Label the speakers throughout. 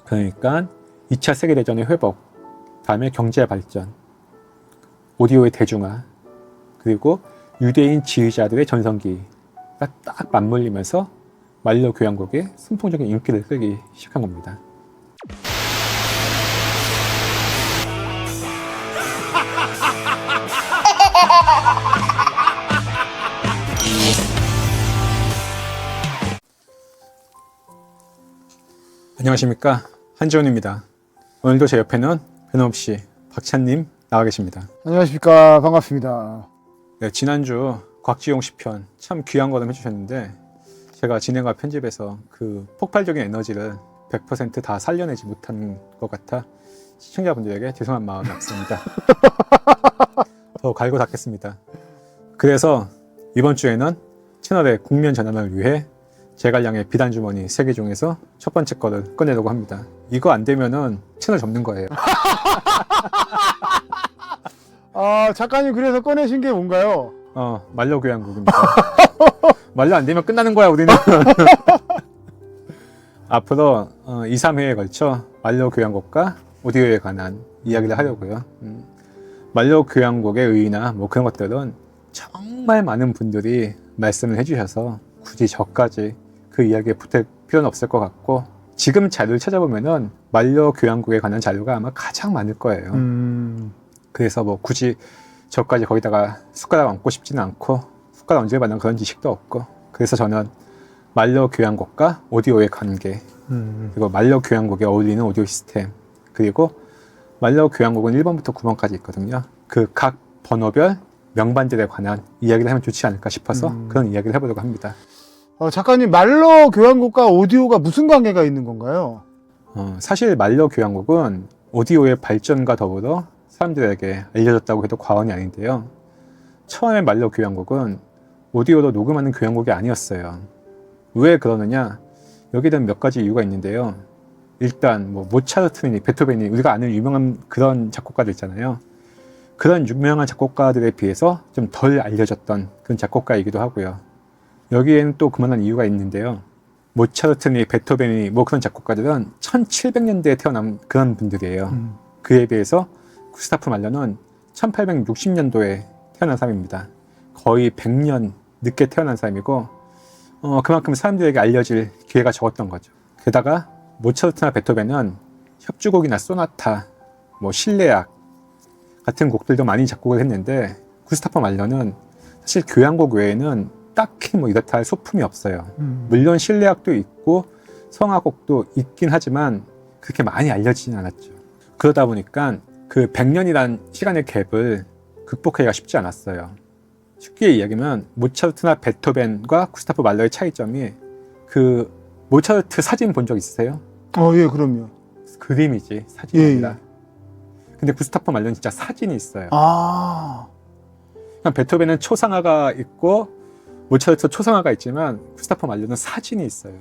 Speaker 1: 그러니까 2차 세계대전의 회복, 다음에 경제 발전, 오디오의 대중화, 그리고 유대인 지휘자들의 전성기가 딱 맞물리면서 말로 교향곡의 선풍적인 인기를 끌기 시작한 겁니다. 안녕하십니까, 한지훈입니다. 오늘도 제 옆에는 변함없이 박찬님 나와 계십니다.
Speaker 2: 안녕하십니까, 반갑습니다.
Speaker 1: 네, 지난주 곽지용 시편 참 귀한 거좀 해주셨는데 제가 진행과 편집에서 그 폭발적인 에너지를 100% 다 살려내지 못한 것 같아 시청자분들에게 죄송한 마음이 없습니다. 더 갈고 닦겠습니다. 그래서 이번 주에는 채널의 국면 전환을 위해 제갈량의 비단주머니 3개 중에서 첫 번째 거를 꺼내려고 합니다. 이거 안 되면은 채널 접는 거예요.
Speaker 2: 아, 작가님 그래서 꺼내신 게 뭔가요?
Speaker 1: 말로 교향곡입니다. 말로 안 되면 끝나는 거야, 우리는. 앞으로 2, 3회에 걸쳐 말로 교향곡과 오디오에 관한 이야기를 하려고요. 말로 교향곡의 의의나 뭐 그런 것들은 정말 많은 분들이 말씀을 해주셔서 굳이 저까지 그 이야기에 붙을 필요는 없을 것 같고, 지금 자료를 찾아보면은 말로 교향곡에 관한 자료가 아마 가장 많을 거예요. 그래서 뭐 굳이 저까지 거기다가 숟가락 얹고 싶지는 않고 숟가락 얹을 만한 그런 지식도 없고, 그래서 저는 말로 교향곡과 오디오의 관계, 그리고 말로 교향곡에 어울리는 오디오 시스템, 그리고 말로 교향곡은 1번부터 9번까지 있거든요. 그 각 번호별 명반들에 관한 이야기를 하면 좋지 않을까 싶어서 그런 이야기를 해보려고 합니다.
Speaker 2: 작가님, 말로 교향곡과 오디오가 무슨 관계가 있는 건가요?
Speaker 1: 사실 말로 교향곡은 오디오의 발전과 더불어 사람들에게 알려졌다고 해도 과언이 아닌데요. 처음에 말로 교향곡은 오디오로 녹음하는 교향곡이 아니었어요. 왜 그러느냐? 여기는 몇 가지 이유가 있는데요. 일단 뭐 모차르트니 베토벤이 우리가 아는 유명한 그런 작곡가들 있잖아요. 그런 유명한 작곡가들에 비해서 좀 덜 알려졌던 그런 작곡가이기도 하고요. 여기에는 또 그만한 이유가 있는데요. 모차르트니 베토벤이 뭐 그런 작곡가들은 1700년대에 태어난 그런 분들이에요. 그에 비해서 구스타프 말러는 1860년도에 태어난 사람입니다. 거의 100년 늦게 태어난 사람이고, 그만큼 사람들에게 알려질 기회가 적었던 거죠. 게다가 모차르트나 베토벤은 협주곡이나 소나타, 뭐 실내악 같은 곡들도 많이 작곡을 했는데, 구스타프 말러는 사실 교향곡 외에는 딱히 뭐 이렇다 할 소품이 없어요. 물론 실내악도 있고 성악곡도 있긴 하지만 그렇게 많이 알려지진 않았죠. 그러다 보니까 그 100년이란 시간의 갭을 극복하기가 쉽지 않았어요. 쉽게 이야기하면 모차르트나 베토벤과 구스타프 말러의 차이점이, 그 모차르트 사진 본 적 있으세요?
Speaker 2: 예, 그럼요.
Speaker 1: 그림이지 사진이 아니라. 근데 구스타프 말러는 진짜 사진이 있어요. 베토벤은 초상화가 있고 모차르트 초상화가 있지만 구스타프 말러는 사진이 있어요.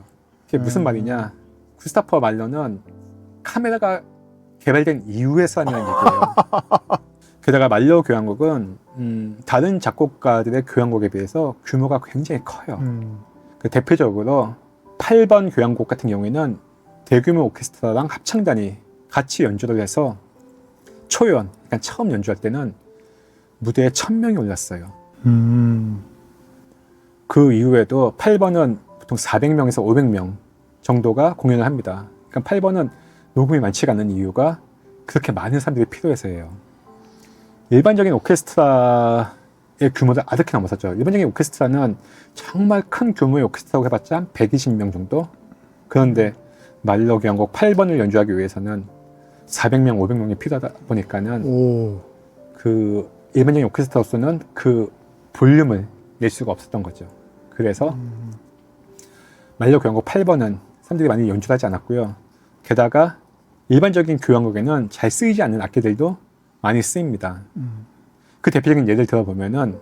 Speaker 1: 그게 무슨 말이냐? 구스타프 말러는 카메라가 개발된 이후에서 하는 얘기예요. 게다가 말로 교향곡은 다른 작곡가들의 교향곡에 비해서 규모가 굉장히 커요. 그 대표적으로 8번 교향곡 같은 경우에는 대규모 오케스트라랑 합창단이 같이 연주를 해서 초연, 그러니까 처음 연주할 때는 무대에 1000명이 올랐어요. 그 이후에도 8번은 보통 400명에서 500명 정도가 공연을 합니다. 그러니까 8번은 녹음이 많지가 않은 이유가 그렇게 많은 사람들이 필요해서예요. 일반적인 오케스트라의 규모를 아득히 넘어섰죠. 일반적인 오케스트라는 정말 큰 규모의 오케스트라고 해봤자 한 120명 정도? 그런데 말로 교향곡 8번을 연주하기 위해서는 400명, 500명이 필요하다 보니까는 그 일반적인 오케스트라로서는 그 볼륨을 낼 수가 없었던 거죠. 그래서 말로 교향곡 8번은 사람들이 많이 연주를 하지 않았고요. 게다가 일반적인 교향곡에는 잘 쓰이지 않는 악기들도 많이 쓰입니다. 그 대표적인 예를 들어보면은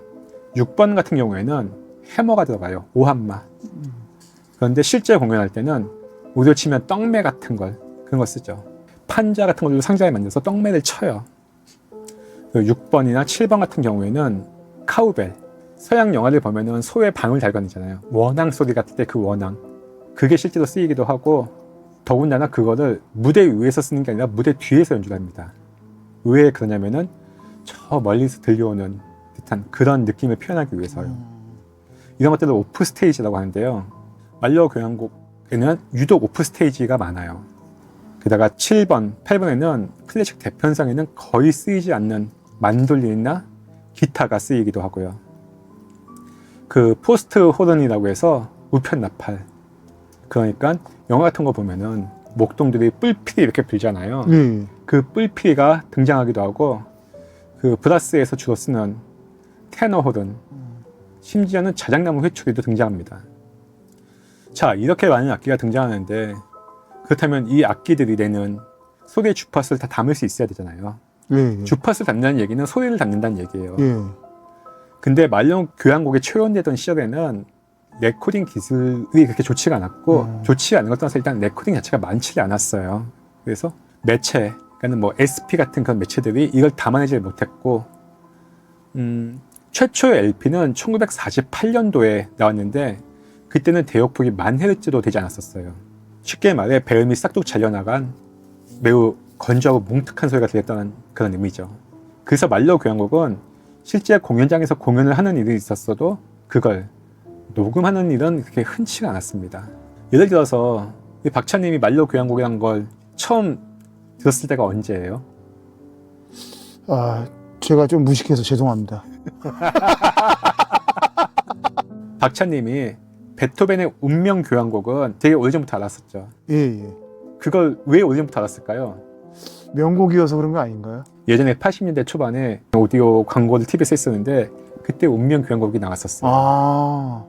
Speaker 1: 6번 같은 경우에는 해머가 들어가요. 오한마. 그런데 실제 공연할 때는 우리로 치면 떡매 같은 걸, 그런 거 쓰죠. 판자 같은 걸로 상자에 만들어서 떡매를 쳐요. 6번이나 7번 같은 경우에는 카우벨. 서양 영화를 보면은 소의 방울 달관이잖아요. 원앙 소리 같을 때 그 원앙. 그게 실제로 쓰이기도 하고, 더군다나 그거를 무대 위에서 쓰는 게 아니라 무대 뒤에서 연주를 합니다. 왜 그러냐면은 저 멀리서 들려오는 듯한 그런 느낌을 표현하기 위해서요. 이런 것들을 오프 스테이지라고 하는데요. 말로 교향곡에는 유독 오프 스테이지가 많아요. 게다가 7번, 8번에는 클래식 대편성에는 거의 쓰이지 않는 만돌린이나 기타가 쓰이기도 하고요. 그 포스트 호른이라고 해서 우편 나팔. 그러니까 영화 같은 거 보면은 목동들이 뿔피리 이렇게 불잖아요.
Speaker 2: 예.
Speaker 1: 그 뿔피리가 등장하기도 하고 그 브라스에서 주로 쓰는 테너 호른, 심지어는 자작나무 회초리도 등장합니다. 자, 이렇게 많은 악기가 등장하는데 그렇다면 이 악기들이 내는 소리의 주파수를 다 담을 수 있어야 되잖아요.
Speaker 2: 예.
Speaker 1: 주파수를 담는다는 얘기는 소리를 담는다는 얘기예요.
Speaker 2: 예.
Speaker 1: 근데 말로 교향곡에 초연되던 시절에는 레코딩 기술이 그렇게 좋지가 않았고 좋지 않은 것 떠나서 일단 레코딩 자체가 많지 않았어요. 그래서 매체, 그러니까 뭐 SP 같은 그런 매체들이 이걸 담아내지 못했고 최초의 LP는 1948년도에 나왔는데 그때는 대역폭이 1000Hz도 되지 않았었어요. 쉽게 말해 배음이 싹둑 잘려나간 매우 건조하고 뭉툭한 소리가 들렸다는 그런 의미죠. 그래서 말로 교향곡은 실제 공연장에서 공연을 하는 일이 있었어도 그걸 녹음하는 일은 그렇게 흔치가 않았습니다. 예를 들어서 박찬님이 말로 교향곡이라는 걸 처음 들었을 때가 언제예요?
Speaker 2: 아, 제가 좀 무식해서 죄송합니다.
Speaker 1: 박찬님이 베토벤의 운명 교향곡은 되게 오래전부터 알았었죠.
Speaker 2: 예, 예.
Speaker 1: 그걸 왜 오래전부터 알았을까요?
Speaker 2: 명곡이어서 그런 거 아닌가요?
Speaker 1: 예전에 80년대 초반에 오디오 광고를 TV에서 했었는데 그때 운명 교향곡이 나왔었어요.
Speaker 2: 아.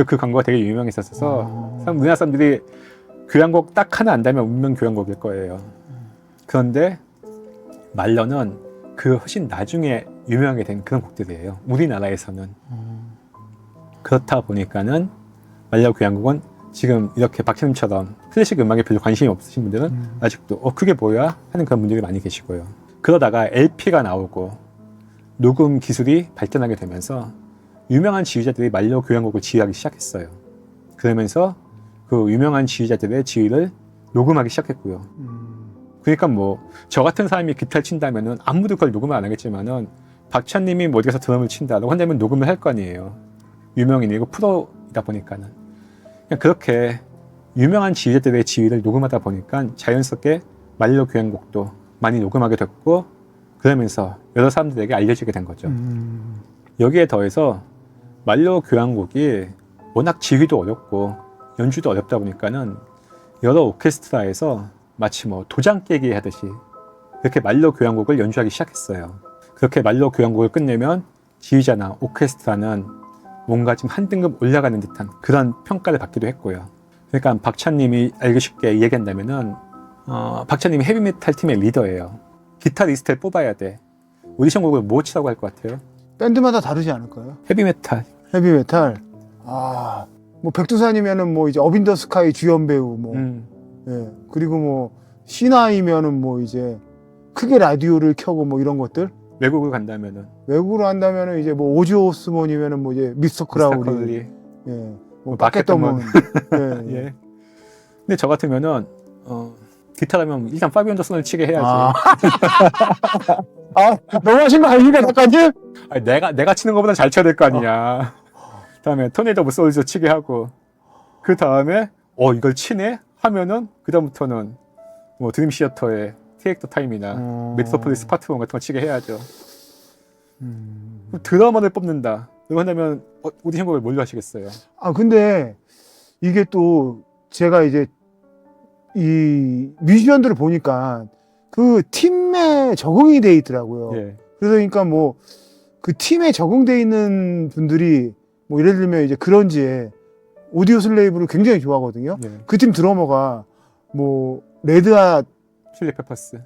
Speaker 1: 그 광고가 되게 유명했었어서 우리나라 사람들이 교향곡 딱 하나 안다면 운명 교향곡일 거예요. 그런데 말러는 그 훨씬 나중에 유명하게 된 그런 곡들이에요. 우리나라에서는. 그렇다 보니까는 말러 교향곡은 지금 이렇게 박찬님처럼 클래식 음악에 별로 관심이 없으신 분들은 아직도 그게 뭐야? 하는 그런 분들이 많이 계시고요. 그러다가 LP가 나오고 녹음 기술이 발전하게 되면서 유명한 지휘자들이 말로 교향곡을 지휘하기 시작했어요. 그러면서 그 유명한 지휘자들의 지휘를 녹음하기 시작했고요. 그러니까 뭐 저 같은 사람이 기타를 친다면은 아무도 그걸 녹음을 안 하겠지만은 박찬님이 뭐 어디 가서 드럼을 친다라고 한다면 녹음을 할 거 아니에요. 유명인이고 프로이다 보니까는. 그냥 그렇게 유명한 지휘자들의 지휘를 녹음하다 보니까 자연스럽게 말로 교향곡도 많이 녹음하게 됐고 그러면서 여러 사람들에게 알려지게 된 거죠. 여기에 더해서 말로 교향곡이 워낙 지휘도 어렵고 연주도 어렵다 보니까는 여러 오케스트라에서 마치 뭐 도장 깨기 하듯이 이렇게 말로 교향곡을 연주하기 시작했어요. 그렇게 말로 교향곡을 끝내면 지휘자나 오케스트라는 뭔가 좀 한 등급 올라가는 듯한 그런 평가를 받기도 했고요. 그러니까 박찬님이 알기 쉽게 얘기한다면은 박찬님이 헤비메탈 팀의 리더예요. 기타리스트를 뽑아야 돼. 오디션 곡을 뭐 치라고 할 것 같아요?
Speaker 2: 밴드마다 다르지 않을까요?
Speaker 1: 헤비메탈.
Speaker 2: 헤비메탈. 아, 뭐 백두산이면은 뭐 이제 어빈더 스카이 주연 배우 뭐, 예. 그리고 뭐 신화이면은 뭐 이제 크게 라디오를 켜고 뭐 이런 것들.
Speaker 1: 외국을 간다면은
Speaker 2: 외국으로 한다면은 이제 뭐 오지 오스본이면은 뭐 이제 미스터 크라우리, 예, 뭐 마켓더먼, 예,
Speaker 1: 예. 근데 저 같으면은 기타라면 일단 파비온 조슨을 치게 해야지.
Speaker 2: 너무하신 거 아닙니까, 작가님?
Speaker 1: 아니, 내가 치는 것보다 잘 쳐야 될 거 아니냐. 그다음에 토네이도 오브 소울즈 치게 하고 그 다음에 이걸 치네 하면은 그 다음부터는 뭐 드림 시어터의 테이크 더 타임이나 메트로폴리스 파트 1 같은 거 치게 해야죠. 드러머를 뽑는다. 이거 한다면 오디션 곡을 뭘로 하시겠어요?
Speaker 2: 근데 이게 또 제가 이제 이 뮤지션들을 보니까 그 팀에 적응이 돼 있더라고요.
Speaker 1: 예.
Speaker 2: 그러니까 뭐 그 팀에 적응돼 있는 분들이 뭐 예를 들면 이제 그런지에 오디오 슬레이브를 굉장히 좋아하거든요.
Speaker 1: 예.
Speaker 2: 그 팀 드러머가 뭐 레드핫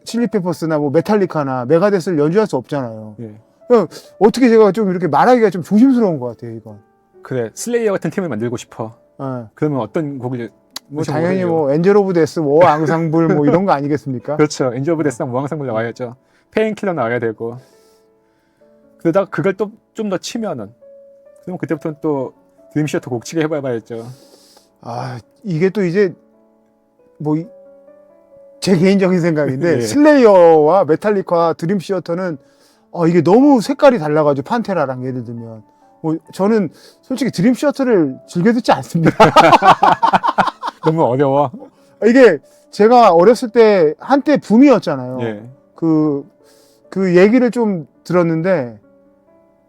Speaker 2: 칠리페퍼스나 뭐 메탈리카나 메가데스를 연주할 수 없잖아요.
Speaker 1: 예.
Speaker 2: 어떻게 제가 좀 이렇게 말하기가 좀 조심스러운 것 같아요, 이건.
Speaker 1: 그래, 슬레이어 같은 팀을 만들고 싶어. 그러면 어떤 곡을?
Speaker 2: 뭐 당연히 뭐 엔젤 오브 데스, 워 앙상블 뭐 이런 거 아니겠습니까?
Speaker 1: 그렇죠. 엔젤 오브 데스랑 무항상블 나와야죠. 페인킬러 나와야 되고. 그러다가 그걸 또 좀 더 치면은 그러면 그때부터는 또 드림시어터 곡 치게 해봐야죠.
Speaker 2: 이게 또 이제 뭐 제 개인적인 생각인데
Speaker 1: 예.
Speaker 2: 슬레이어와 메탈리카 드림 시어터는 이게 너무 색깔이 달라가지고 판테라랑 예를 들면 뭐 저는 솔직히 드림 시어터를 즐겨 듣지 않습니다.
Speaker 1: 너무 어려워.
Speaker 2: 이게 제가 어렸을 때 한때 붐이었잖아요.
Speaker 1: 예.
Speaker 2: 그 얘기를 좀 들었는데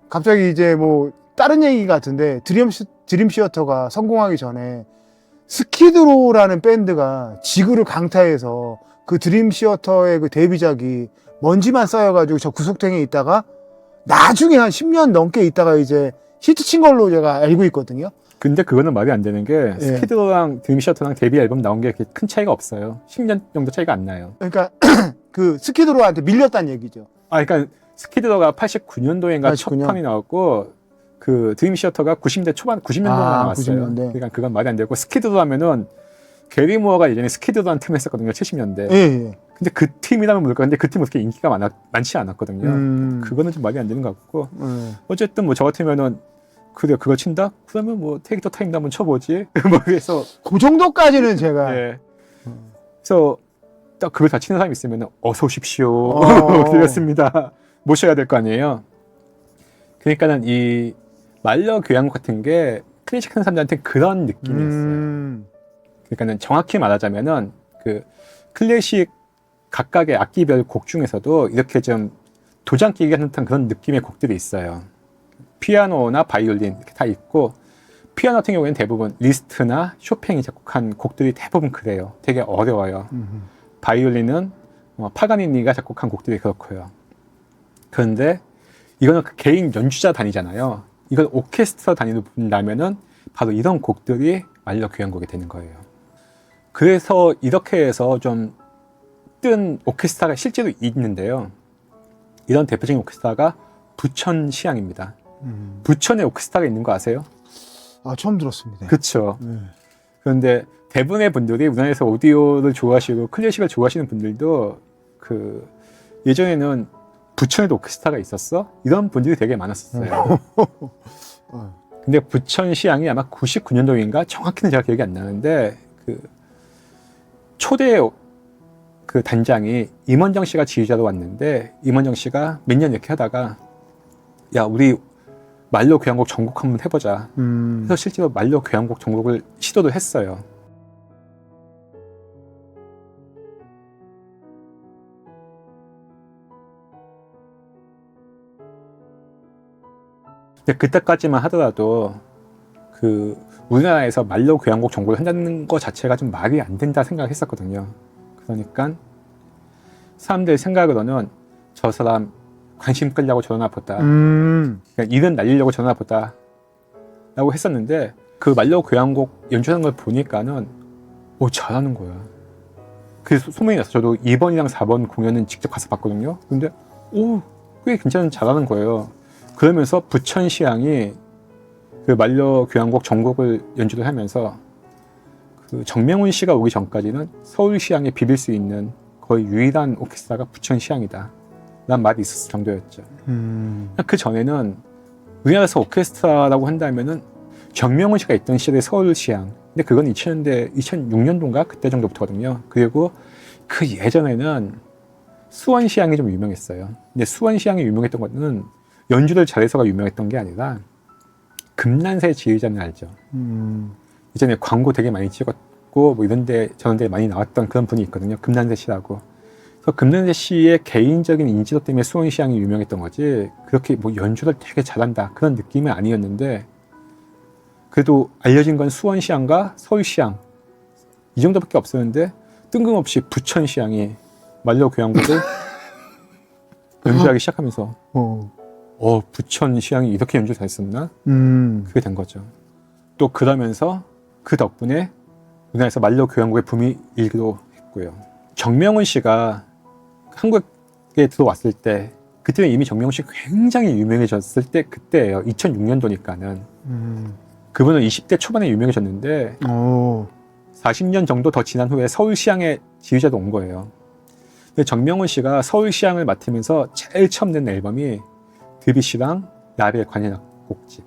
Speaker 2: 갑자기 이제 뭐 다른 얘기 같은데 드림 시어터가 성공하기 전에 스키드로라는 밴드가 지구를 강타해서 그 드림 시어터의 그 데뷔작이 먼지만 쌓여가지고 저 구석탱이에 있다가 나중에 한 10년 넘게 있다가 이제 히트 친 걸로 제가 알고 있거든요.
Speaker 1: 근데 그거는 말이 안 되는 게
Speaker 2: 예.
Speaker 1: 스키드랑 드림 시어터랑 데뷔 앨범 나온 게 그렇게 큰 차이가 없어요. 10년 정도 차이가 안 나요.
Speaker 2: 그러니까 그 스키드로한테 밀렸다는 얘기죠.
Speaker 1: 그러니까 스키드가 89년도인가
Speaker 2: 89년.
Speaker 1: 첫 판이 나왔고 그 드림 시어터가 90년대 초반 90년도에 나왔어요.
Speaker 2: 90년대.
Speaker 1: 그러니까 그건 말이 안 되고 스키드로 하면은 게리 무어가 예전에 스키드로라는 팀을 했었거든요. 70년대.
Speaker 2: 예.
Speaker 1: 근데 그 팀이라면 모를까. 근데 그 팀은 그렇게 인기가 많지 않았거든요. 그거는 좀 말이 안 되는 것 같고. 어쨌든 뭐 저 같으면은 그래 그거 친다? 그러면 뭐 테이크 더 타임도 한번 쳐보지. 뭐 그래서
Speaker 2: 그 정도까지는 제가
Speaker 1: 예. 그래서 딱 그걸 다 치는 사람이 있으면 어서 오십시오.
Speaker 2: 어.
Speaker 1: 드렸습니다. 모셔야 될 거 아니에요. 그러니까는 이 말려 교향곡 같은 게 클래식 하는 사람들한테 그런 느낌이었어요. 그러니까는 정확히 말하자면은 그 클래식 각각의 악기별 곡 중에서도 이렇게 좀 도장 끼기 하는 듯한 그런 느낌의 곡들이 있어요. 피아노나 바이올린 이렇게 다 있고 피아노 같은 경우에는 대부분 리스트나 쇼팽이 작곡한 곡들이 대부분 그래요. 되게 어려워요. 바이올린은 파가니니가 작곡한 곡들이 그렇고요. 그런데 이거는 그 개인 연주자 단위잖아요. 이걸 오케스트라 단위로 본다면은 바로 이런 곡들이 말려 교향곡이 되는 거예요. 그래서 이렇게 해서 좀 뜬 오케스트라가 실제로 있는데요. 이런 대표적인 오케스트라가 부천시향입니다. 부천에 오케스트라가 있는 거 아세요?
Speaker 2: 처음 들었습니다.
Speaker 1: 그렇죠. 그런데 대부분의 분들이 우리나라에서 오디오를 좋아하시고 클래식을 좋아하시는 분들도 그 예전에는 부천에도 오케스트라가 있었어? 이런 분들이 되게 많았었어요. 근데 부천시향이 아마 99년도인가 정확히는 제가 기억이 안 나는데 그 초대 그 단장이 임원정 씨가 지휘자로 왔는데 임원정 씨가 몇 년 이렇게 하다가 야 우리 말려 교향곡 전곡 한번 해보자. 그래서 실제로 말려 교향곡 전곡을 시도를 했어요. 근데 그때까지만 하더라도 그 우리나라에서 말려 교향곡 전곡을 한다는 것 자체가 좀 말이 안 된다 생각했었거든요. 그러니까 사람들 생각으로는 저 사람 관심 끌려고 저러나 보다. 그냥 일은 날리려고 저러나 보다. 라고 했었는데 그 말려 교향곡 연주하는 걸 보니까는 잘하는 거야. 그래서 소문이 났어. 저도 2번이랑 4번 공연은 직접 가서 봤거든요. 근데 꽤 괜찮은 잘하는 거예요. 그러면서 부천시향이 그 말려 교향곡 전곡을 연주를 하면서 그 정명훈 씨가 오기 전까지는 서울시향에 비빌 수 있는 거의 유일한 오케스트라가 부천시향이다 라는 말이 있었을 정도였죠. 그 전에는 우리나라에서 오케스트라라고 한다면은 정명훈 씨가 있던 시절의 서울시향, 근데 그건 2006년도인가 그때 정도부터거든요. 그리고 그 예전에는 수원시향이 좀 유명했어요. 근데 수원시향이 유명했던 거는 연주를 잘해서가 유명했던 게 아니라 금난세 지휘자는 알죠. 예전에 광고 되게 많이 찍었고 뭐 이런데 저런데 많이 나왔던 그런 분이 있거든요. 금난세 씨라고. 그래서 금난세 씨의 개인적인 인지도 때문에 수원시향이 유명했던 거지 그렇게 뭐 연주를 되게 잘한다 그런 느낌은 아니었는데 그래도 알려진 건 수원시향과 서울시향 이 정도밖에 없었는데 뜬금없이 부천시향이 말려 교향곡을 연주하기 시작하면서 부천시향이 이렇게 연주 잘했었나? 그게 된 거죠. 또 그러면서 그 덕분에 우리나라에서 말려 교향곡의 붐이 일기도 했고요. 정명훈 씨가 한국에 들어왔을 때 그때는 이미 정명훈 씨가 굉장히 유명해졌을 때 그때예요. 2006년도니까는. 그분은 20대 초반에 유명해졌는데 40년 정도 더 지난 후에 서울시향의 지휘자도 온 거예요. 근데 정명훈 씨가 서울시향을 맡으면서 제일 처음 낸 앨범이 드뷔시랑 라벨 관현악곡집.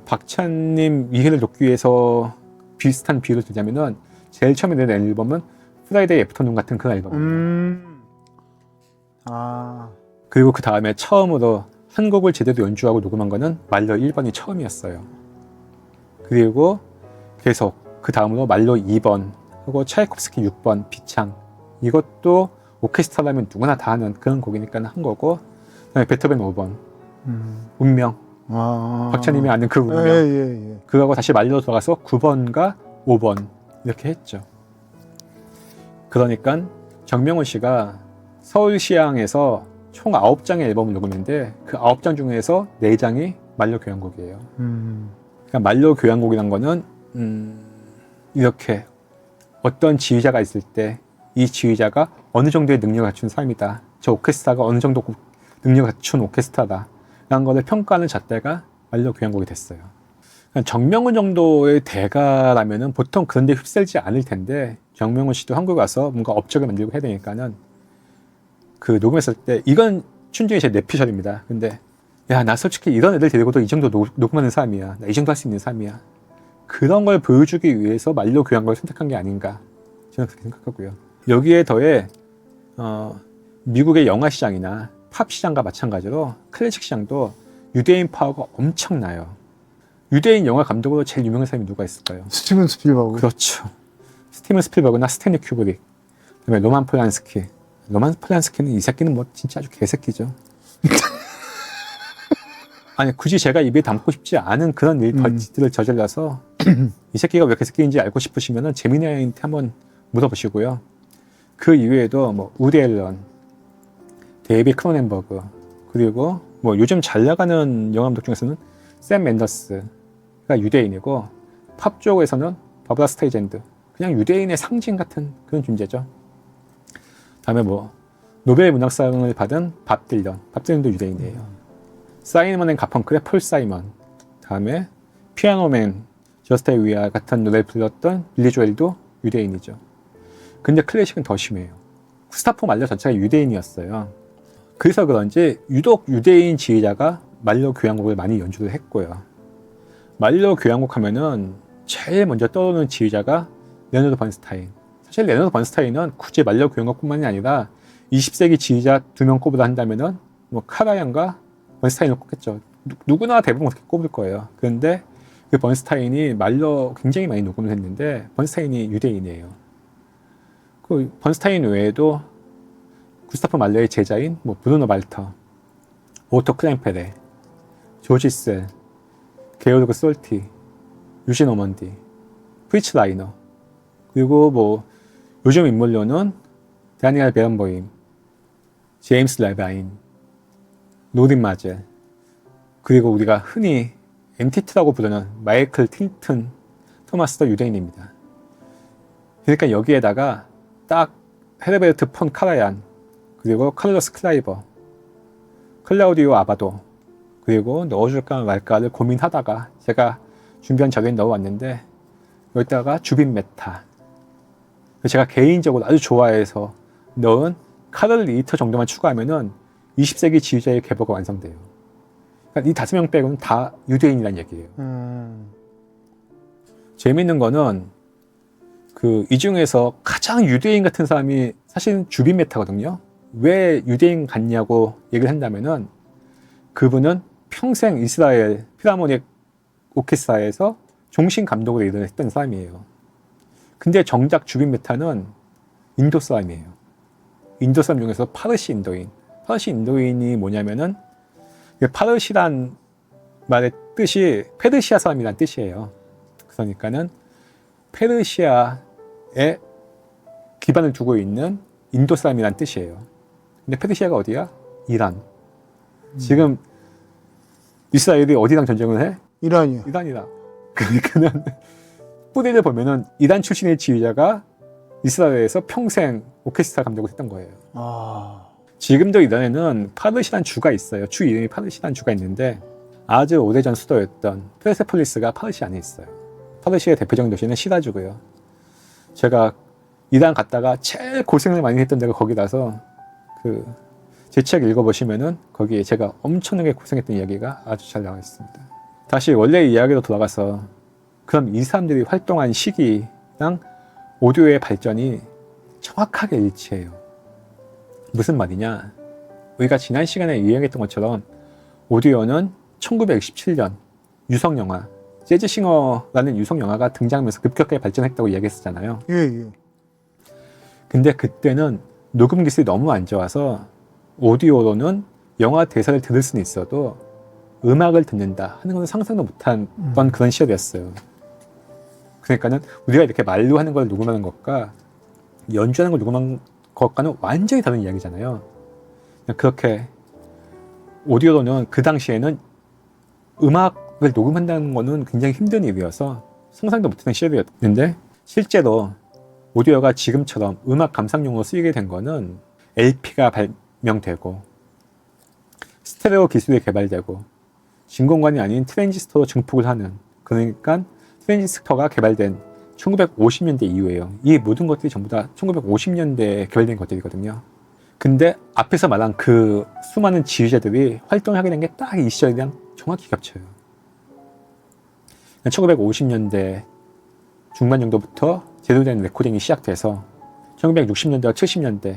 Speaker 1: 박찬님 이해를 돕기 위해서 비슷한 비유를 들자면은 제일 처음에 낸 앨범은 프라이데이 애프터눈 같은 그런 앨범이에요.
Speaker 2: 아.
Speaker 1: 그리고 그 다음에 처음으로 한 곡을 제대로 연주하고 녹음한 거는 말로 1번이 처음이었어요. 그리고 계속 그 다음으로 말로 2번 하고 차이콥스키 6번 비창, 이것도 오케스트라라면 누구나 다 하는 그런 곡이니까 한 거고, 그다음에 베토벤 5번 운명, 박찬님이 아는 그 운명,
Speaker 2: 예.
Speaker 1: 그거하고 다시 말로 돌아가서 9번과 5번 이렇게 했죠. 그러니까 정명훈 씨가 서울시향에서 총 9장의 앨범을 녹음했는데 그 9장 중에서 4장이 말로 교향곡이에요. 그러니까 말로 교향곡이란 거는 이렇게 어떤 지휘자가 있을 때 이 지휘자가 어느 정도의 능력을 갖춘 사람이다. 저 오케스트라가 어느 정도 능력을 갖춘 오케스트라다. 라는 것을 평가하는 잣대가 말로 교향곡이 됐어요. 그러니까 정명훈 정도의 대가라면은 보통 그런 데 휩쓸지 않을 텐데 정명훈 씨도 한국 와서 뭔가 업적을 만들고 해야 되니까는 그 녹음했을 때 이건 춘중이 제 내피셜입니다. 근데 야, 나 솔직히 이런 애들 데리고도 이 정도 녹음하는 사람이야. 나 이 정도 할 수 있는 사람이야. 그런 걸 보여주기 위해서 말로 교향곡을 선택한 게 아닌가 저는 그렇게 생각하고요. 여기에 더해 미국의 영화 시장이나 팝 시장과 마찬가지로 클래식 시장도 유대인 파워가 엄청나요. 유대인 영화 감독으로 제일 유명한 사람이 누가 있을까요?
Speaker 2: 스티븐 스필버그.
Speaker 1: 그렇죠. 스티븐 스필버그나 스탠리 큐브릭, 그다음에 로만 폴란스키. 로만 폴란스키는 이 새끼는 뭐 진짜 아주 개새끼죠. 아니 굳이 제가 입에 담고 싶지 않은 그런 일들을 저질러서 이 새끼가 왜 개새끼인지 알고 싶으시면은 제미나한테 한번 물어보시고요. 그 이외에도 뭐 우디 앨런, 데이비드 크로넨버그, 그리고 뭐 요즘 잘 나가는 영화 감독 중에서는 샘 맨더스가 유대인이고, 팝 쪽에서는 바브라 스트레이젠드, 그냥 유대인의 상징 같은 그런 존재죠. 다음에 뭐 노벨 문학상을 받은 밥 딜런도 유대인이에요. 사이먼 앤 가펑클의 폴 사이먼, 다음에 피아노맨 저스트 위아 같은 노래를 불렀던 빌리 조엘도 유대인이죠. 근데 클래식은 더 심해요. 구스타프 말러 전체가 유대인이었어요. 그래서 그런지 유독 유대인 지휘자가 말로 교향곡을 많이 연주를 했고요. 말로 교향곡 하면은 제일 먼저 떠오르는 지휘자가 레너드 번스타인. 사실 레너드 번스타인은 굳이 말로 교향곡뿐만이 아니라 20세기 지휘자 2명 꼽으라 한다면은 뭐 카라얀과 번스타인을 꼽겠죠. 누구나 대부분 그렇게 꼽을 거예요. 그런데 그 번스타인이 말로 굉장히 많이 녹음을 했는데 번스타인이 유대인이에요. 그 번스타인 외에도 구스타프 말러의 제자인 뭐 브루노 말터, 오토 클랭페레, 조지 셀, 게오르그 솔티, 유진 오먼디, 프리츠 라이너, 그리고 뭐 요즘 인물로는 다니엘 베런보임, 제임스 레바인, 노린 마젤, 그리고 우리가 흔히 MTT라고 부르는 마이클 틸튼 토마스도 유대인입니다. 그러니까 여기에다가 딱 헤르베르트 폰 카라얀, 그리고 칼로스 클라이버, 클라우디오 아바도, 그리고 넣어줄까 말까를 고민하다가 제가 준비한 자료에 넣어왔는데, 여기다가 주빈 메타, 제가 개인적으로 아주 좋아해서 넣은 카를 리히터 정도만 추가하면은 20세기 지휘자의 계보가 완성돼요. 그러니까 이 5명 빼고는 다 유대인이라는 얘기예요. 재밌는 거는 이 중에서 가장 유대인 같은 사람이 사실은 주빈 메타거든요. 왜 유대인 같냐고 얘기를 한다면은 그분은 평생 이스라엘 필하모닉 오케스트라에서 종신 감독으로 일을 했던 사람이에요. 근데 정작 주빈 메타는 인도 사람이에요. 인도 사람 중에서 파르시 인도인. 파르시 인도인이 뭐냐면은 파르시란 말의 뜻이 페르시아 사람이란 뜻이에요. 그러니까는 페르시아에 기반을 두고 있는 인도 사람이란 뜻이에요. 근데 페르시아가 어디야? 이란. 지금 이스라엘이 어디랑 전쟁을 해?
Speaker 2: 이란이요.
Speaker 1: 이란이랑. 그러니까는 뿌리를 보면은 이란 출신의 지휘자가 이스라엘에서 평생 오케스트라 감독을 했던 거예요. 지금도 이란에는 파르시란 주가 있어요. 주 이름이 파르시란 주가 있는데 아주 오래전 수도였던 페르세폴리스가 파르시 안에 있어요. 파르시의 대표적인 도시는 시라주고요. 제가 이란 갔다가 제일 고생을 많이 했던 데가 거기라서 제 책 읽어보시면은 거기에 제가 엄청나게 고생했던 이야기가 아주 잘 나와 있습니다. 다시 원래 이야기로 돌아가서 그럼 이 사람들이 활동한 시기랑 오디오의 발전이 정확하게 일치해요. 무슨 말이냐? 우리가 지난 시간에 이야기했던 것처럼 오디오는 1967년 유성영화 재즈싱어라는 유성영화가 등장하면서 급격하게 발전했다고 이야기했었잖아요.
Speaker 2: 예.
Speaker 1: 근데 그때는 녹음 기술이 너무 안 좋아서 오디오로는 영화 대사를 들을 수는 있어도 음악을 듣는다 하는 건 상상도 못한 그런 시절이었어요. 그러니까는 우리가 이렇게 말로 하는 걸 녹음하는 것과 연주하는 걸 녹음하는 것과는 완전히 다른 이야기잖아요. 그렇게 오디오로는 그 당시에는 음악을 녹음한다는 거는 굉장히 힘든 일이어서 상상도 못하는 시절이었는데, 실제로 오디오가 지금처럼 음악 감상용으로 쓰이게 된 거는 LP가 발명되고 스테레오 기술이 개발되고 진공관이 아닌 트랜지스터로 증폭을 하는, 그러니까 트랜지스터가 개발된 1950년대 이후에요. 이 모든 것들이 전부 다 1950년대에 개발된 것들이거든요. 근데 앞에서 말한 그 수많은 지휘자들이 활동을 하게 된 게 딱 이 시절이랑 정확히 겹쳐요. 1950년대 중반 정도부터 제대로 된 레코딩이 시작돼서 1960년대와 70년대,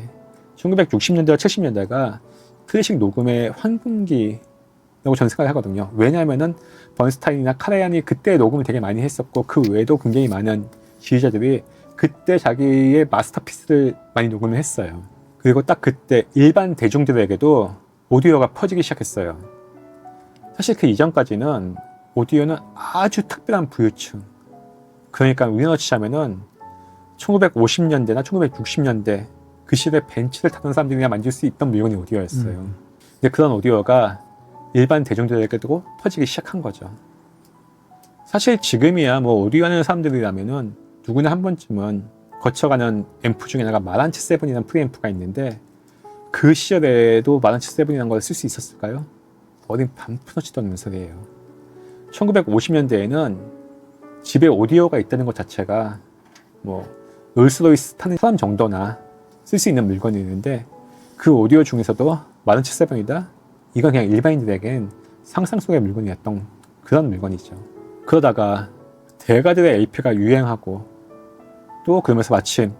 Speaker 1: 1960년대와 70년대가 클래식 녹음의 황금기라고 저는 생각을 하거든요. 왜냐하면은 번스타인이나 카라얀이 그때 녹음을 되게 많이 했었고, 그 외에도 굉장히 많은 지휘자들이 그때 자기의 마스터피스를 많이 녹음을 했어요. 그리고 딱 그때 일반 대중들에게도 오디오가 퍼지기 시작했어요. 사실 그 이전까지는 오디오는 아주 특별한 부유층, 그러니까 우리나라 치자면은 1950년대나 1960년대 그 시대에 벤츠를 타던 사람들이나 만질 수 있던 물건이 오디오였어요. 근데 그런 오디오가 일반 대중들에게도 퍼지기 시작한 거죠. 사실 지금이야 뭐 오디오 하는 사람들이라면은 누구나 한 번쯤은 거쳐가는 앰프 중에 하나가 마란치 7이라는 프리앰프가 있는데, 그 시절에도 마란치 7이라는 걸 쓸 수 있었을까요? 어딘 반푼어치도 않는 소리예요. 1950년대에는 집에 오디오가 있다는 것 자체가 뭐 롤스로이스 타는 사람 정도나 쓸 수 있는 물건이 있는데, 그 오디오 중에서도 마란치 7이다? 이건 그냥 일반인들에겐 상상 속의 물건이었던 그런 물건이죠. 그러다가 대가들의 LP가 유행하고, 또 그러면서 마침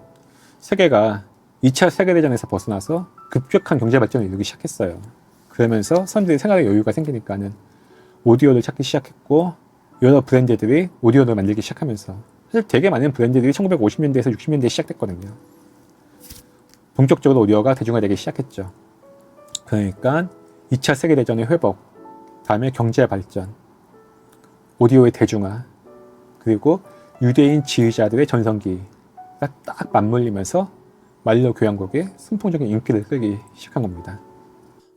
Speaker 1: 세계가 2차 세계대전에서 벗어나서 급격한 경제 발전을 이루기 시작했어요. 그러면서 사람들이 생활에 여유가 생기니까는 오디오를 찾기 시작했고, 여러 브랜드들이 오디오를 만들기 시작하면서, 사실 되게 많은 브랜드들이 1950년대에서 60년대에 시작됐거든요. 본격적으로 오디오가 대중화되기 시작했죠. 그러니까 2차 세계대전의 회복, 다음에 경제 발전, 오디오의 대중화, 그리고 유대인 지휘자들의 전성기가 딱 맞물리면서 말로 교향곡의 순풍적인 인기를 끌기 시작한 겁니다.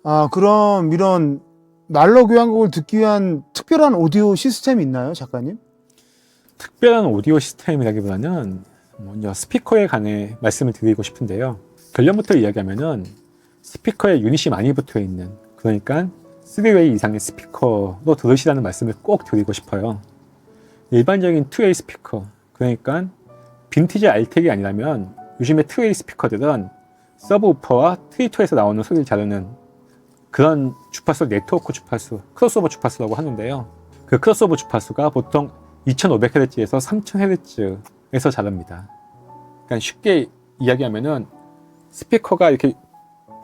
Speaker 2: 아, 그럼 이런 말로 교향곡을 듣기 위한 특별한 오디오 시스템이 있나요, 작가님?
Speaker 1: 특별한 오디오 시스템이라기보다는 먼저 스피커에 관해 말씀을 드리고 싶은데요. 결론부터 이야기하면은 스피커에 유닛이 많이 붙어 있는, 그러니까 3웨이 이상의 스피커로 들으시라는 말씀을 꼭 드리고 싶어요. 일반적인 2웨이 스피커, 그러니까 빈티지 알텍이 아니라면 요즘의 2웨이 스피커들은 서브우퍼와 트리토에서 나오는 소리를 자르는 그런 주파수, 네트워크 주파수, 크로스오버 주파수라고 하는데요. 그 크로스오버 주파수가 보통 2500Hz에서 3000Hz에서 자릅니다. 그러니까 쉽게 이야기하면은 스피커가 이렇게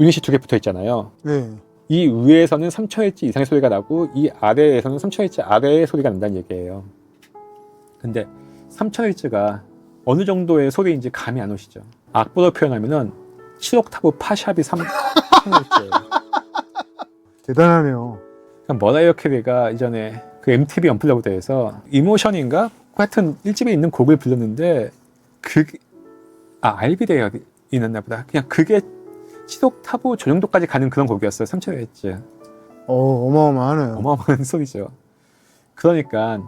Speaker 1: 유닛이 두 개 붙어 있잖아요.
Speaker 2: 네.
Speaker 1: 이 위에서는 3000Hz 이상의 소리가 나고, 이 아래에서는 3000Hz 아래의 소리가 난다는 얘기예요. 근데 3000Hz가 어느 정도의 소리인지 감이 안 오시죠? 악보로 표현하면은 7옥타브 파샵이 3000Hz예요.
Speaker 2: 대단하네요.
Speaker 1: 그러니까 머라이어 캐리가 이전에 그 MTV 언플러그드에서 이모션인가? 하여튼 1집에 있는 곡을 불렀는데, 그게 알비데이였나 보다. 그냥 그게 7옥타브 저 정도까지 가는 그런 곡이었어요. 3000Hz.
Speaker 2: 어마어마하네요.
Speaker 1: 어마어마한 소리죠. 그러니까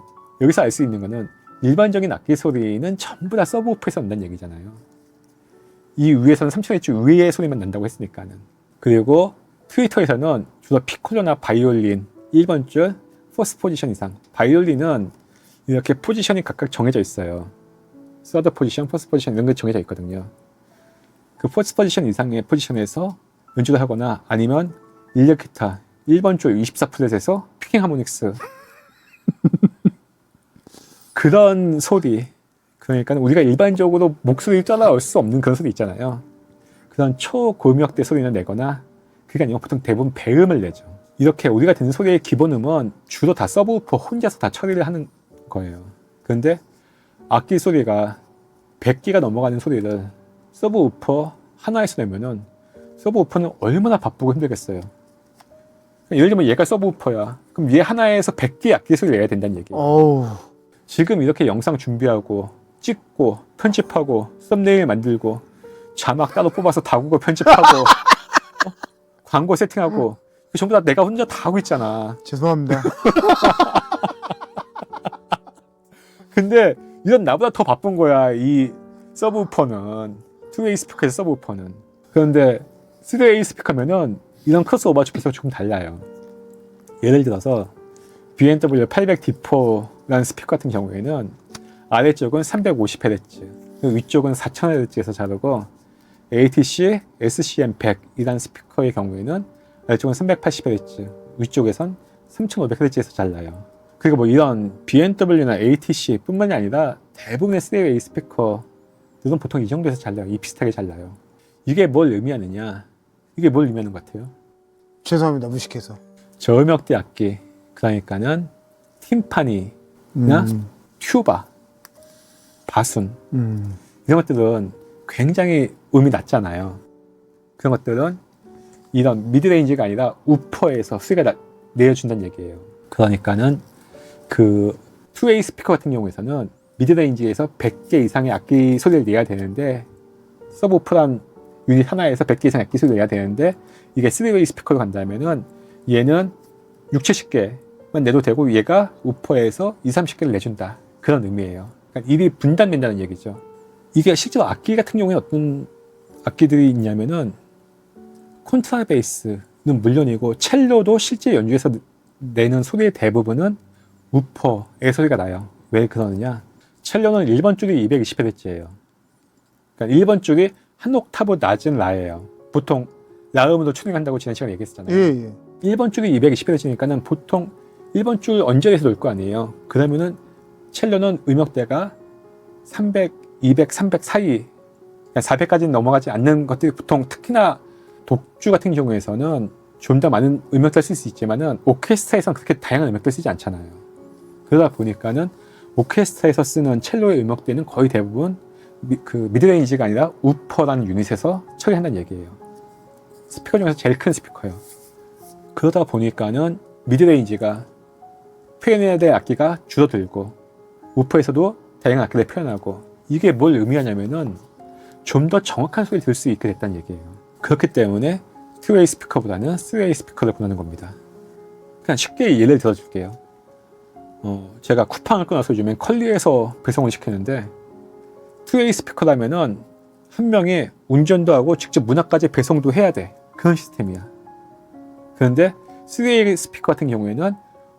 Speaker 1: 여기서 알 수 있는 거는 일반적인 악기 소리는 전부 다 서브우퍼에서 난다는 얘기잖아요. 이 위에서는 3000Hz 위의 소리만 난다고 했으니까는. 그리고 트위터에서는 주로 피콜로나 바이올린 1번 줄 포스 포지션 이상, 바이올린은 이렇게 포지션이 각각 정해져 있어요. 서드 포지션, 포스트 포지션 이런 게 정해져 있거든요. 그 포스트 포지션 이상의 포지션에서 연주를 하거나, 아니면 일렉 기타 1번 줄 24프렛에서 피킹 하모닉스 그런 소리, 그러니까 우리가 일반적으로 목소리 따라올 수 없는 그런 소리 있잖아요. 그런 초고음역대 소리를 내거나 그게 아니고 보통 대부분 배음을 내죠. 이렇게 우리가 듣는 소리의 기본음은 주로 다 서브우퍼 혼자서 다 처리를 하는 거예요. 그런데 악기 소리가 100개가 넘어가는 소리를 서브우퍼 하나에서 내면은 서브우퍼는 얼마나 바쁘고 힘들겠어요. 예를 들면 얘가 서브우퍼야. 그럼 얘 하나에서 100개 악기 소리를 내야 된다는 얘기예요.
Speaker 2: 어우.
Speaker 1: 지금 이렇게 영상 준비하고 찍고 편집하고 썸네일 만들고 자막 따로 뽑아서 다국어 편집하고 광고 세팅하고 전부 다 내가 혼자 다 하고 있잖아.
Speaker 2: 죄송합니다.
Speaker 1: 근데 이런 나보다 더 바쁜 거야. 이 서브우퍼는 투웨이 스피커에서 서브우퍼는. 그런데 3웨이 스피커면은 이런 크로스오버 주파수가 조금 달라요. 예를 들어서 B&W 800D4라는 스피커 같은 경우에는 아래쪽은 350Hz, 위쪽은 4000Hz에서 자르고 ATC SCM100이라는 스피커의 경우에는 아래쪽은 380Hz, 위쪽에선 3500Hz에서 잘라요. 그리고 뭐 이런 B&W나 ATC 뿐만이 아니라 대부분의 3웨이 스피커들은 보통 이 정도에서 잘라요. 이 비슷하게 잘라요. 이게 뭘 의미하느냐? 이게 뭘 의미하는 것 같아요?
Speaker 2: 죄송합니다. 무식해서.
Speaker 1: 저음역대 악기, 그러니까는 팀파니나 튜바, 바순 이런 것들은 굉장히 음이 낮잖아요. 그런 것들은 이런 미드레인지가 아니라 우퍼에서 소리가 내어준다는 얘기예요. 그러니까는 그 투웨이 스피커 같은 경우에서는 미드레인지에서 100개 이상의 악기 소리를 내야 되는데 서브우퍼란 유닛 하나에서 100개 이상의 악기 소리를 내야 되는데 이게 3웨이 스피커로 간다면은 얘는 60, 70개만 내도 되고 얘가 우퍼에서 20, 30개를 내준다. 그런 의미예요. 그러니까 일이 분단된다는 얘기죠. 이게 실제로 악기 같은 경우에 어떤 악기들이 있냐면은 콘트라베이스는 물론이고 첼로도 실제 연주에서 내는 소리의 대부분은 우퍼의 소리가 나요. 왜 그러느냐? 첼로는 1번 줄이 220Hz예요. 그러니까 1번 줄이 한 옥타브 낮은 라예요. 보통 라음으로 튜닝한다고 지난 시간에 얘기했잖아요.
Speaker 2: 예.
Speaker 1: 1번 줄이 220Hz니까는 보통 1번 줄 언저리에서 놀 거 아니에요. 그러면은 첼로는 음역대가 300, 200, 300 사이, 400까지는 넘어가지 않는 것들이 보통 특히나 독주 같은 경우에서는 좀 더 많은 음역대를 쓸 수 있지만은 오케스트라에서는 그렇게 다양한 음역대를 쓰지 않잖아요. 그러다 보니까는 오케스트라에서 쓰는 첼로의 음역대는 거의 대부분 그 미드레인지가 아니라 우퍼라는 유닛에서 처리한다는 얘기예요. 스피커 중에서 제일 큰 스피커예요. 그러다 보니까는 미드레인지가 표현해야 될 악기가 줄어들고 우퍼에서도 다양한 악기를 표현하고 이게 뭘 의미하냐면은 좀 더 정확한 소리를 들을 수 있게 됐다는 얘기예요. 그렇기 때문에 2웨이 스피커보다는 3웨이 스피커를 권하는 겁니다. 그냥 쉽게 예를 들어줄게요. 제가 쿠팡을 끊어서 요즘엔 컬리에서 배송을 시키는데 2웨이 스피커라면은 한 명이 운전도 하고 직접 문 앞까지 배송도 해야 돼. 그런 시스템이야. 그런데 3웨이 스피커 같은 경우에는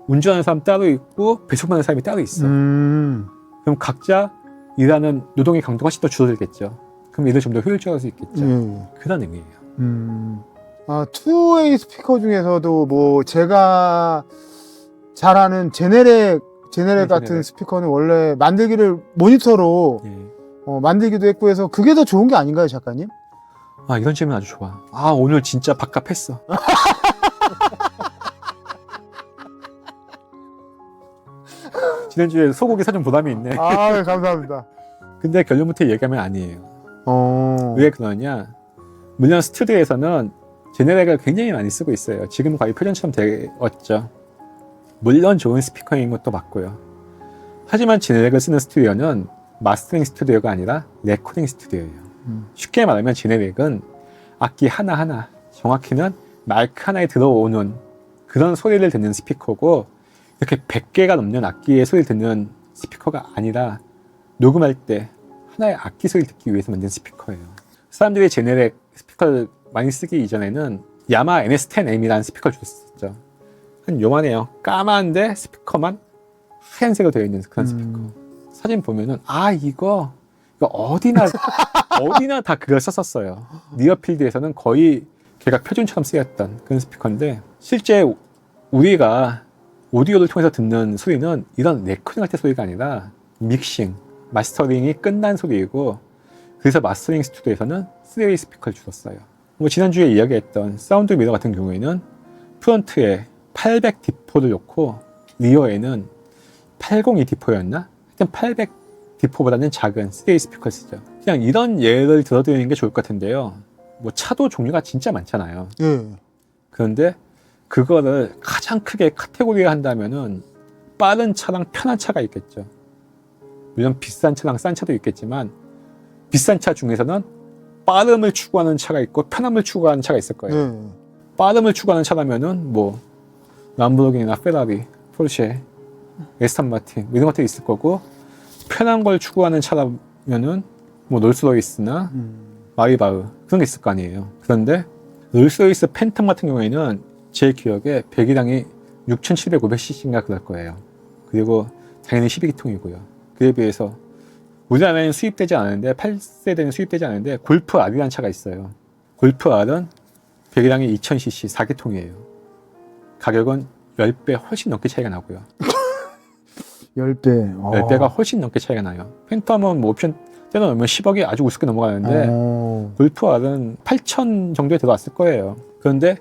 Speaker 1: 운전하는 사람 따로 있고 배송받는 사람이 따로 있어. 그럼 각자 일하는 노동의 강도가 훨씬 더 줄어들겠죠. 그럼 일을 좀 더 효율적으로 할 수 있겠죠. 그런 의미예요.
Speaker 2: 아, 투웨이 스피커 중에서도 뭐 제가 잘 아는 제네렉 같은
Speaker 1: 제네렉.
Speaker 2: 스피커는 원래 만들기를 모니터로
Speaker 1: 예.
Speaker 2: 만들기도 했고 해서 그게 더 좋은 게 아닌가요, 작가님?
Speaker 1: 아, 이런 질문 아주 좋아. 아, 오늘 진짜 밥값했어. 지난주에 소고기 사준 보람이 있네.
Speaker 2: 아, 감사합니다.
Speaker 1: 근데 결론부터 얘기하면 아니에요. 왜 그러냐? 물론 스튜디오에서는 제네렉을 굉장히 많이 쓰고 있어요. 지금 거의 표준처럼 되었죠. 물론 좋은 스피커인 것도 맞고요. 하지만 제네렉을 쓰는 스튜디오는 마스터링 스튜디오가 아니라 레코딩 스튜디오예요. 쉽게 말하면 제네렉은 악기 하나하나, 정확히는 마이크 하나에 들어오는 그런 소리를 듣는 스피커고 이렇게 100개가 넘는 악기의 소리를 듣는 스피커가 아니라 녹음할 때 하나의 악기 소리를 듣기 위해서 만든 스피커예요. 사람들이 제네렉 스피커를 많이 쓰기 이전에는 야마 NS10M이라는 스피커를 줬었죠. 한 요만해요. 까만데 스피커만 하얀색으로 되어 있는 그런 스피커. 사진 보면은 이거 어디나 다 그걸 썼었어요. 니어필드에서는 거의 걔가 표준처럼 쓰였던 그런 스피커인데 실제 우리가 오디오를 통해서 듣는 소리는 이런 레코딩 할 때 소리가 아니라 믹싱, 마스터링이 끝난 소리이고, 그래서 마스터링 스튜디오에서는 3웨이 스피커를 주었어요. 뭐 지난주에 이야기했던 사운드 미러 같은 경우에는 프론트에 800 D4를 놓고 리어에는 802 D4였나? 하여튼 800 D4보다는 작은 3웨이 스피커를 쓰죠. 그냥 이런 예를 들어드리는 게 좋을 것 같은데요. 뭐 차도 종류가 진짜 많잖아요.
Speaker 2: 예.
Speaker 1: 그런데 그거를 가장 크게 카테고리화 한다면은 빠른 차랑 편한 차가 있겠죠. 물론 비싼 차랑 싼 차도 있겠지만 비싼 차 중에서는 빠름을 추구하는 차가 있고 편함을 추구하는 차가 있을 거예요.
Speaker 2: 예.
Speaker 1: 빠름을 추구하는 차라면은 뭐 람보르기니나 페라리, 포르쉐, 에스턴 마틴 이런 것들이 있을 거고, 편한 걸 추구하는 차라면은 뭐 롤스로이스나 마이바흐 그런 게 있을 거 아니에요. 그런데 롤스로이스 팬텀 같은 경우에는 제 기억에 배기량이 6700-500cc인가 그럴 거예요. 그리고 당연히 12기통이고요. 그에 비해서 우리나라에는 수입되지 않은데 8세대는 수입되지 않은데 골프 R이라는 차가 있어요. 골프 R은 배기량이 2000cc 4기통이에요. 가격은 10배 훨씬 넘게 차이가 나고요.
Speaker 2: 10배.
Speaker 1: 10배가 훨씬 넘게 차이가 나요. 팬텀은 뭐 옵션 떼어놓으면 10억이 아주 우습게 넘어가는데 골프 R은 8천 정도에 들어왔을 거예요. 그런데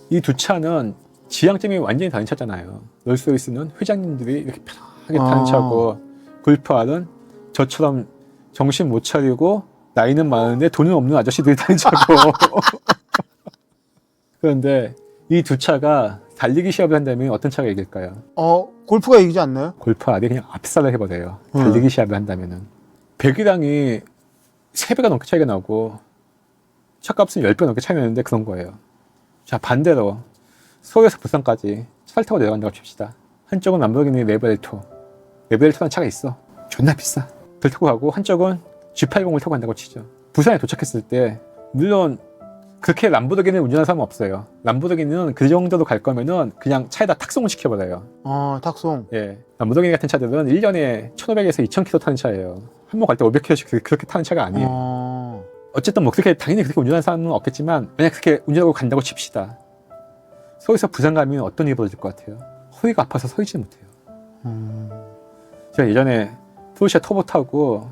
Speaker 1: 이 두 차는 지향점이 완전히 다른 차잖아요. 롤스로이스는 회장님들이 이렇게 편하게 타는 차고, 골프 R은 저처럼 정신 못 차리고 나이는 많은데 돈은 없는 아저씨들이 타는 차고. 그런데 이 두 차가 달리기 시합을 한다면 어떤 차가 이길까요?
Speaker 2: 골프가 이기지 않나요?
Speaker 1: 골프 R이 그냥 압살을 해버려요. 달리기 시합을 한다면은. 배기량이 3배가 넘게 차이가 나고 차값은 10배 넘게 차이 나는데 그런 거예요. 자, 반대로 서울에서 부산까지 차를 타고 내려간다고 칩시다. 한쪽은 람보르기니 레벨토라는 차가 있어. 존나 비싸. 그걸 타고 가고, 한쪽은 G80을 타고 간다고 치죠. 부산에 도착했을 때 물론 그렇게 람보르기니를 운전하는 사람은 없어요. 람보르기니는 그 정도로 갈 거면은 그냥 차에다 탁송을 시켜버려요.
Speaker 2: 탁송.
Speaker 1: 예, 람보르기니 같은 차들은 1년에 1500에서 2000km 타는 차예요. 한 번 갈 때 500km씩 그렇게 타는 차가 아니에요. 어쨌든 뭐 그렇게 당연히 그렇게 운전하는 사람은 없겠지만, 만약 그렇게 운전하고 간다고 칩시다. 서울에서 부산 가면 어떤 일이 벌어질 것 같아요? 허리가 아파서 서 있지 못해요. 제가 예전에 포르쉐 터보 타고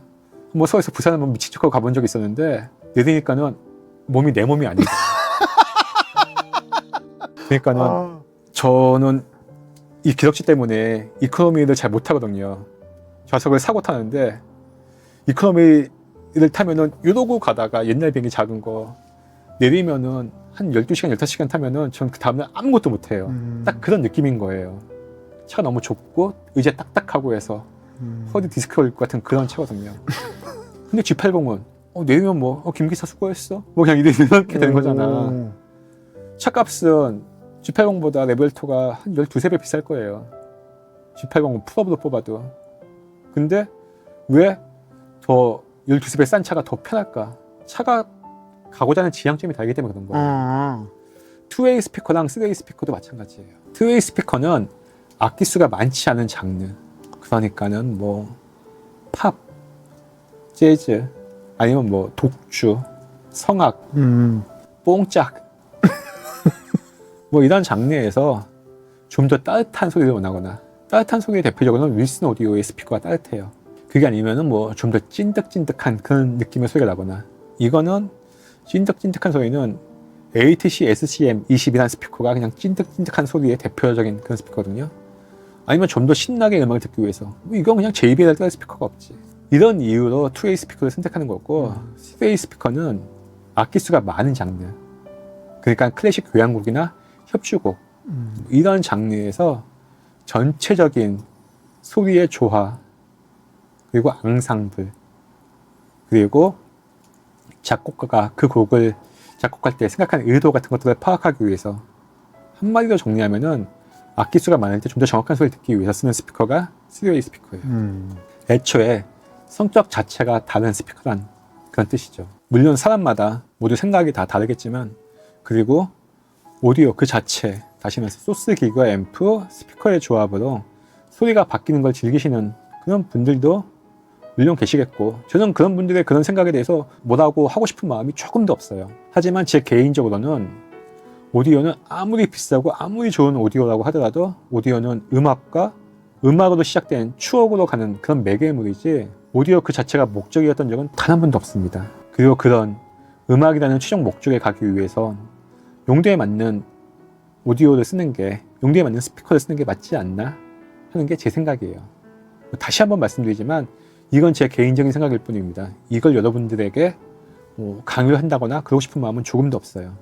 Speaker 1: 뭐 서울에서 부산 한번 미친 척하고 가본 적이 있었는데, 내리니까는 몸이 내 몸이 아니에요. 그러니까는 저는 이 기럭지 때문에 이코노미를 잘 못하거든요. 좌석을 사고 타는데 이코노미를 타면은 이러고 가다가 옛날 비행기 작은 거 내리면은 한 12시간, 15시간 타면은 전 그 다음날 아무것도 못해요. 딱 그런 느낌인 거예요. 차가 너무 좁고 의자 딱딱하고 해서 허리 디스크 올 것 같은 그런 차거든요. 근데 G80은 내리면 뭐 김기사 수고했어? 뭐 그냥 이렇게 되는 거잖아. 차값은 G80보다 레벨2가 한 12~13배 비쌀 거예요. G80 풀업으로 뽑아도. 근데 왜 더 12~13배 싼 차가 더 편할까? 차가 가고자 하는 지향점이 다르기 때문에 그런 거예요. 투웨이 스피커랑 3웨이 스피커도 마찬가지예요. 투웨이 스피커는 악기수가 많지 않은 장르, 그러니까는 뭐 팝, 재즈, 아니면 뭐 독주, 성악, 뽕짝 뭐 이런 장르에서 좀 더 따뜻한 소리를 원하거나, 따뜻한 소리의 대표적으로는 윌슨 오디오의 스피커가 따뜻해요. 그게 아니면은 뭐 좀 더 찐득찐득한 그런 느낌의 소리가 나거나, 이거는 찐득찐득한 소리는 ATC SCM20이라는 스피커가 그냥 찐득찐득한 소리의 대표적인 그런 스피커거든요. 아니면 좀 더 신나게 음악을 듣기 위해서 이건 그냥 JBL 따위 스피커가 없지. 이런 이유로 2웨이 스피커를 선택하는 거고, 3웨이 스피커는 악기수가 많은 장르, 그러니까 클래식 교향곡이나 협주곡 이런 장르에서 전체적인 소리의 조화, 그리고 앙상블, 그리고 작곡가가 그 곡을 작곡할 때 생각하는 의도 같은 것들을 파악하기 위해서, 한마디로 정리하면은 악기수가 많을 때 좀 더 정확한 소리를 듣기 위해서 쓰는 스피커가 3웨이 스피커예요. 애초에 성격 자체가 다른 스피커란 그런 뜻이죠. 물론 사람마다 모두 생각이 다 다르겠지만, 그리고 오디오 그 자체, 다시 말해서 소스 기기와 앰프, 스피커의 조합으로 소리가 바뀌는 걸 즐기시는 그런 분들도 물론 계시겠고, 저는 그런 분들의 그런 생각에 대해서 뭐라고 하고 싶은 마음이 조금도 없어요. 하지만 제 개인적으로는 오디오는 아무리 비싸고 아무리 좋은 오디오라고 하더라도 오디오는 음악과 음악으로 시작된 추억으로 가는 그런 매개물이지 오디오 그 자체가 목적이었던 적은 단 한 번도 없습니다. 그리고 그런 음악이라는 최종 목적에 가기 위해선 용도에 맞는 오디오를 쓰는 게, 용도에 맞는 스피커를 쓰는 게 맞지 않나 하는 게 제 생각이에요. 다시 한번 말씀드리지만 이건 제 개인적인 생각일 뿐입니다. 이걸 여러분들에게 강요를 한다거나 그러고 싶은 마음은 조금도 없어요.